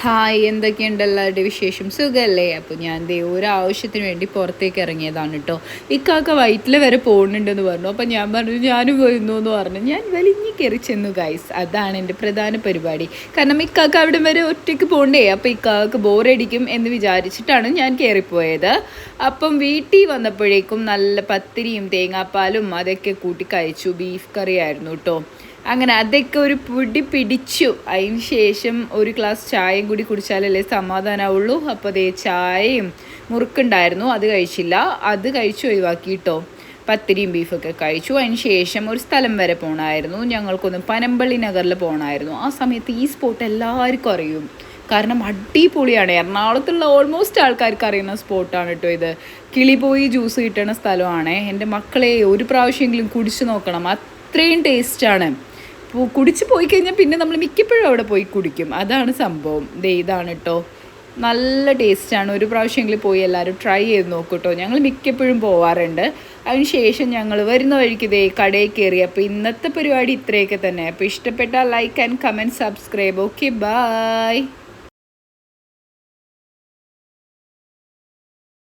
Hi, എന്തൊക്കെയുണ്ട് എല്ലാവരുടെ വിശേഷം? സുഖമല്ലേ? അപ്പോൾ ഞാൻ ദേ ഒരാവശ്യത്തിന് വേണ്ടി പുറത്തേക്ക് ഇറങ്ങിയതാണ് കേട്ടോ. ഇക്കാക്ക വയറ്റിൽ വരെ പോകുന്നുണ്ടെന്ന് പറഞ്ഞു. അപ്പോൾ ഞാൻ പറഞ്ഞു ഞാനും വരുന്നു എന്ന് പറഞ്ഞു. ഞാൻ വലിഞ്ഞ് കയറി ചെന്നു ഗൈസ്. അതാണ് എൻ്റെ പ്രധാന പരിപാടി. കാരണം ഇക്കാക്ക അവിടെ വരെ ഒറ്റയ്ക്ക് പോകണ്ടേ. അപ്പോൾ ഇക്കാക്ക് ബോറടിക്കും എന്ന് വിചാരിച്ചിട്ടാണ് ഞാൻ കയറിപ്പോയത്. അപ്പം വീട്ടിൽ വന്നപ്പോഴേക്കും നല്ല പത്തിരിയും തേങ്ങാപ്പാലും അതൊക്കെ കൂട്ടി കഴിച്ചു. ബീഫ് കറി ആയിരുന്നു കേട്ടോ. അങ്ങനെ അതൊക്കെ ഒരു പിടി പിടിച്ചു. അതിന് ശേഷം ഒരു ഗ്ലാസ് ചായയും കൂടി കുടിച്ചാലല്ലേ സമാധാനമാവുള്ളൂ. അപ്പോൾ അതേ ചായയും മുറുക്കുണ്ടായിരുന്നു, അത് കഴിച്ചില്ല, അത് കഴിച്ചു ഒഴിവാക്കി കേട്ടോ. പത്തിരിയും ബീഫൊക്കെ കഴിച്ചു. അതിന് ശേഷം ഒരു സ്ഥലം വരെ പോകണമായിരുന്നു. ഞങ്ങൾക്കൊന്ന് പനമ്പള്ളി നഗറിൽ പോകണമായിരുന്നു. ആ സമയത്ത് ഈ സ്പോട്ട് എല്ലാവർക്കും അറിയും, കാരണം അടിപൊളിയാണ്. എറണാകുളത്തുള്ള ഓൾമോസ്റ്റ് ആൾക്കാർക്ക് അറിയുന്ന സ്പോട്ടാണ് കേട്ടോ ഇത്. കിളിപോയി ജ്യൂസ് കിട്ടുന്ന സ്ഥലമാണ്. എൻ്റെ മക്കളെ ഒരു പ്രാവശ്യമെങ്കിലും കുടിച്ചു നോക്കണം, അത്രയും ടേസ്റ്റാണ്. കുടിച്ച് പോയി കഴിഞ്ഞാൽ പിന്നെ നമ്മൾ മിക്കപ്പോഴും അവിടെ പോയി കുടിക്കും. അതാണ് സംഭവം. ഇതാണ് കേട്ടോ, നല്ല ടേസ്റ്റാണ്. ഒരു പ്രാവശ്യമെങ്കിലും പോയി എല്ലാവരും ട്രൈ ചെയ്ത് നോക്കൂ കേട്ടോ. ഞങ്ങൾ മിക്കപ്പോഴും പോവാറുണ്ട്. അതിന് ശേഷം ഞങ്ങൾ വരുന്ന വഴിക്ക് കടയിൽ കയറി. അപ്പോൾ ഇന്നത്തെ പരിപാടി ഇത്രയൊക്കെ തന്നെ. അപ്പോൾ ഇഷ്ടപ്പെട്ടാൽ like and comment, subscribe. Okay, by.